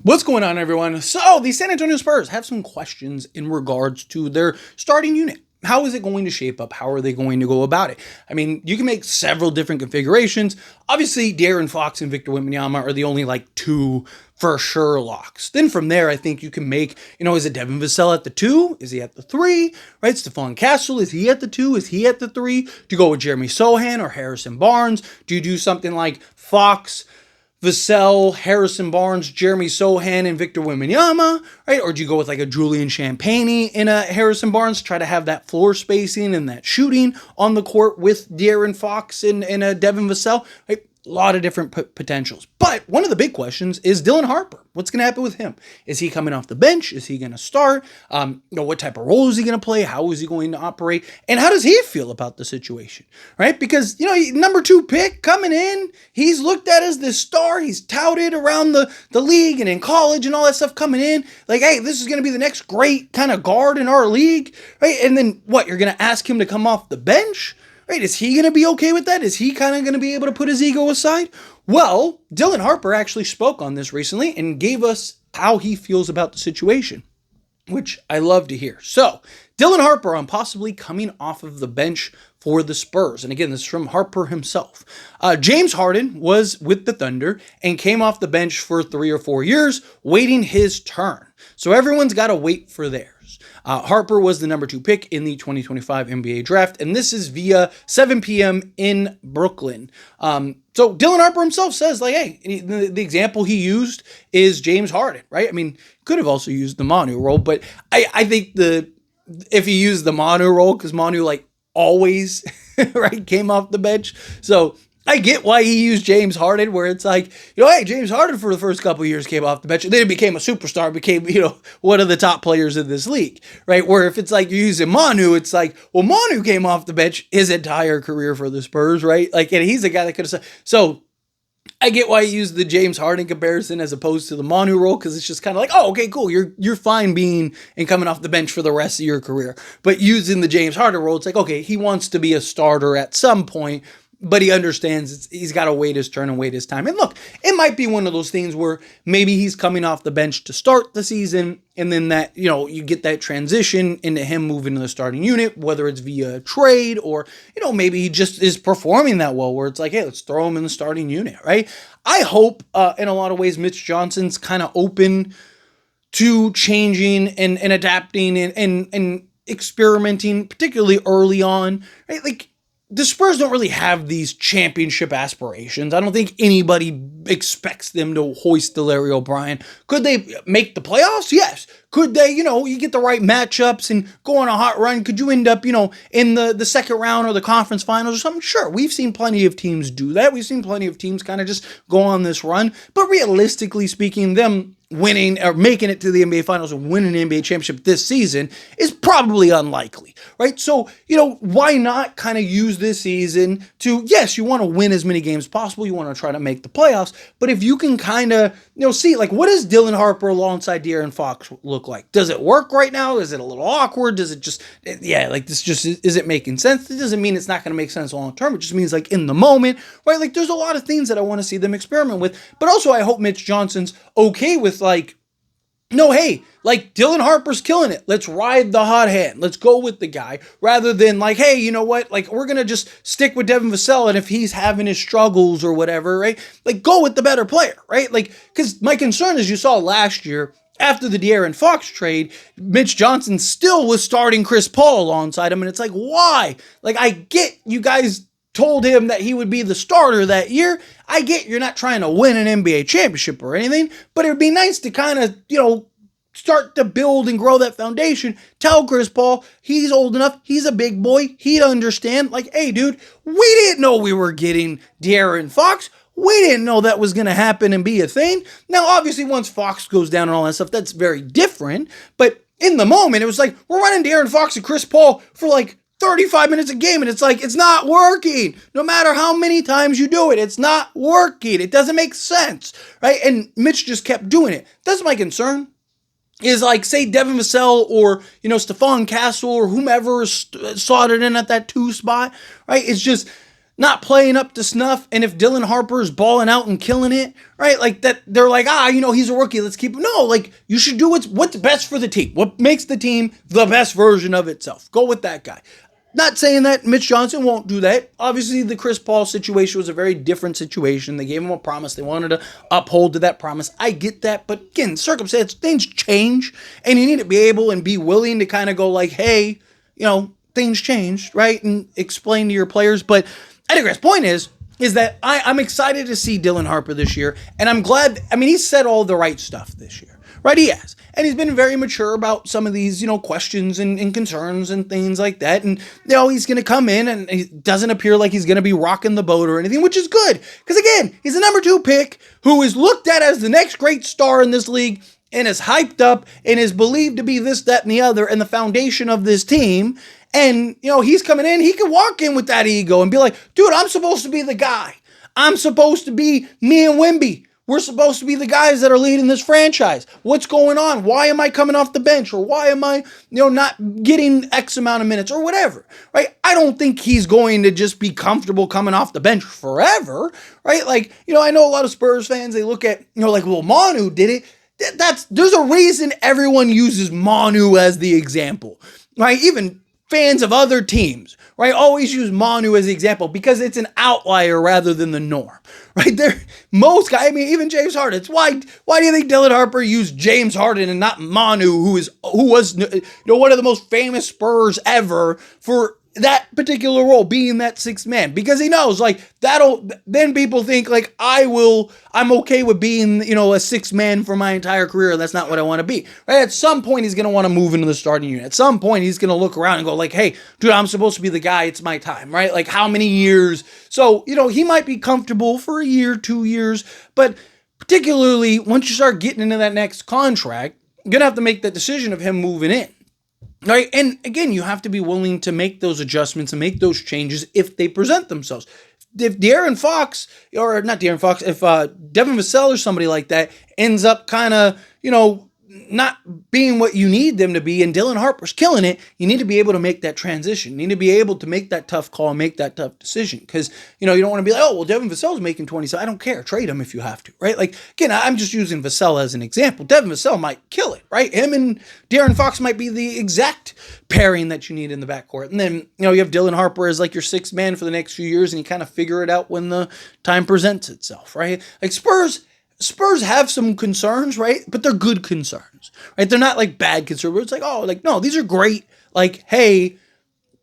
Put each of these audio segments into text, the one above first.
What's going on, everyone? So, the San Antonio Spurs have some questions in regards to their starting unit. How is it going to shape up? How are they going to go about it? I mean, you can make several different configurations. Obviously, De'Aaron Fox and Victor Wembanyama are the only two for sure locks. Then from there, I think you can make, is it Devin Vassell at the 2? Is he at the 3? Right? Stephon Castle, is he at the 2? Is he at the 3? Do you go with Jeremy Sohan or Harrison Barnes? Do you do something like Fox, Vassell, Harrison Barnes, Jeremy Sohan, and Victor Wembanyama, right? Or do you go with a Julian Champagnie in a Harrison Barnes, try to have that floor spacing and that shooting on the court with De'Aaron Fox and a Devin Vassell, right? A lot of different potentials. But one of the big questions is Dylan Harper. What's going to happen with him? Is he coming off the bench? Is he going to start? What type of role is he going to play? How is he going to operate? And how does he feel about the situation, right? Because, number 2 pick coming in, he's looked at as this star. He's touted around the league and in college and all that stuff coming in. Hey, this is going to be the next great kind of guard in our league, right? And then what? You're going to ask him to come off the bench? Right, is he going to be okay with that? Is he kind of going to be able to put his ego aside? Well, Dylan Harper actually spoke on this recently and gave us how he feels about the situation, which I love to hear. So, Dylan Harper on possibly coming off of the bench for the Spurs. And again, this is from Harper himself. James Harden was with the Thunder and came off the bench for 3 or 4 years, waiting his turn. So everyone's got to wait for theirs. Harper was the number 2 pick in the 2025 NBA draft, and this is via 7 p.m. in Brooklyn. So Dylan Harper himself says, hey, the example he used is James Harden, right? I mean, could have also used the Manu role, but I think if he used the Manu role, because Manu always right came off the bench, so I get why he used James Harden, where it's hey, James Harden for the first couple of years came off the bench, and then he became a superstar, became, one of the top players in this league, right? Where if it's you're using Manu, it's Manu came off the bench his entire career for the Spurs, right? And he's a guy that could have said, so I get why you use the James Harden comparison as opposed to the Manu role, because it's just kind of oh, okay, cool. You're fine being and coming off the bench for the rest of your career. But using the James Harden role, it's okay, he wants to be a starter at some point, but he understands he's got to wait his turn and wait his time. And look, it might be one of those things where maybe he's coming off the bench to start the season, and then that, you get that transition into him moving to the starting unit, whether it's via trade or, maybe he just is performing that well where it's hey, let's throw him in the starting unit, right? I hope in a lot of ways Mitch Johnson's kind of open to changing and adapting and experimenting, particularly early on, right? The Spurs don't really have these championship aspirations. I don't think anybody expects them to hoist the Larry O'Brien. Could they make the playoffs? Yes. Could they, you get the right matchups and go on a hot run? Could you end up, in the second round or the conference finals or something? Sure. We've seen plenty of teams do that. We've seen plenty of teams kind of just go on this run. But realistically speaking, them winning or making it to the NBA Finals and winning an NBA championship this season is probably unlikely, right? So, why not kind of use this season to, yes, you want to win as many games as possible. You want to try to make the playoffs. But if you can kind of, see, what does Dylan Harper alongside De'Aaron Fox look like? Does it work right now? Is it a little awkward? Does it just, this just, is it making sense? It doesn't mean it's not going to make sense long term. It just means in the moment, right? There's a lot of things that I want to see them experiment with. But also I hope Mitch Johnson's okay with no, hey, Dylan Harper's killing it. Let's ride the hot hand. Let's go with the guy rather than hey, you know what? We're going to just stick with Devin Vassell, and if he's having his struggles or whatever, right? Go with the better player, right? Because my concern is you saw last year after the De'Aaron Fox trade, Mitch Johnson still was starting Chris Paul alongside him, and it's why? I get you guys told him that he would be the starter that year. I get you're not trying to win an NBA championship or anything, but it would be nice to kind of, start to build and grow that foundation. Tell Chris Paul he's old enough. He's a big boy. He'd understand. Hey, dude, we didn't know we were getting De'Aaron Fox. We didn't know that was going to happen and be a thing. Now, obviously, once Fox goes down and all that stuff, that's very different. But in the moment, it was we're running De'Aaron Fox and Chris Paul for 35 minutes a game, and it's not working. No matter how many times you do it, it's not working. It doesn't make sense, right? And Mitch just kept doing it. That's my concern. Is say Devin Vassell or, Stephon Castle or whomever is slotted in at that 2 spot, right? It's just not playing up to snuff, and if Dylan Harper is balling out and killing it, right? Like that, they're like, he's a rookie, let's keep him. No, like you should do what's best for the team. What makes the team the best version of itself. Go with that guy. Not saying that Mitch Johnson won't do that. Obviously, the Chris Paul situation was a very different situation. They gave him a promise. They wanted to uphold to that promise. I get that. But again, circumstance, things change. And you need to be able and be willing to kind of go like, hey, things changed, right? And explain to your players. But I digress. Point is that I'm excited to see Dylan Harper this year. And I'm glad, he said all the right stuff this year. Right, he has. And he's been very mature about some of these, questions and concerns and things like that. And, he's going to come in and it doesn't appear like he's going to be rocking the boat or anything, which is good. Because, again, he's a number 2 pick who is looked at as the next great star in this league and is hyped up and is believed to be this, that, and the other and the foundation of this team. And, he's coming in. He can walk in with that ego and be like, dude, I'm supposed to be the guy. I'm supposed to be me and Wemby. We're supposed to be the guys that are leading this franchise. What's going on? Why am I coming off the bench? Or why am I, not getting X amount of minutes or whatever, right? I don't think he's going to just be comfortable coming off the bench forever, right? Like, I know a lot of Spurs fans, they look at, well, Manu did it. There's a reason everyone uses Manu as the example, right? Even fans of other teams, right, always use Manu as the example because it's an outlier rather than the norm, right? Most guys, even James Harden. It's why do you think Dylan Harper used James Harden and not Manu, who was one of the most famous Spurs ever for that particular role, being that 6th man, because he knows like then people think like I'm okay with being, a 6th man for my entire career. That's not what I want to be, right? At some point he's going to want to move into the starting unit. At some point he's going to look around and go like, hey, dude, I'm supposed to be the guy. It's my time, right? Like how many years? So, he might be comfortable for a year, 2 years, but particularly once you start getting into that next contract, you're going to have to make that decision of him moving in. Right. And again, you have to be willing to make those adjustments and make those changes if they present themselves. If Devin Vassell or somebody like that ends up kind of, not being what you need them to be, and Dylan Harper's killing it, you need to be able to make that transition. You need to be able to make that tough call and make that tough decision. Because, you don't want to be like, oh, well, Devin Vassell's making 20, so I don't care. Trade him if you have to, right? Like, again, I'm just using Vassell as an example. Devin Vassell might kill it, right? Him and De'Aaron Fox might be the exact pairing that you need in the backcourt. And then, you have Dylan Harper as like your 6th man for the next few years, and you kind of figure it out when the time presents itself, right? Like Spurs have some concerns, right? But they're good concerns, right? They're not like bad concerns where it's like, oh, like, no, these are great. Like, hey,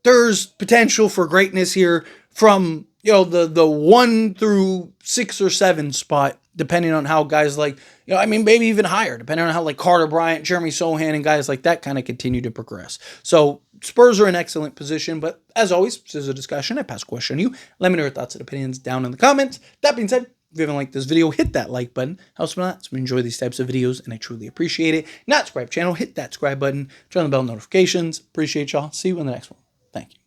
there's potential for greatness here from, the 1 through 6 or 7 spot, depending on how guys like, maybe even higher, depending on how like Carter Bryant, Jeremy Sohan, and guys like that kind of continue to progress. So Spurs are in excellent position, but as always, this is a discussion. I pass a question to you. Let me know your thoughts and opinions down in the comments. That being said, if you haven't liked this video, hit that like button. Helps me a lot. So we enjoy these types of videos, and I truly appreciate it. Not subscribe channel, hit that subscribe button. Turn on the bell notifications. Appreciate y'all. See you in the next one. Thank you.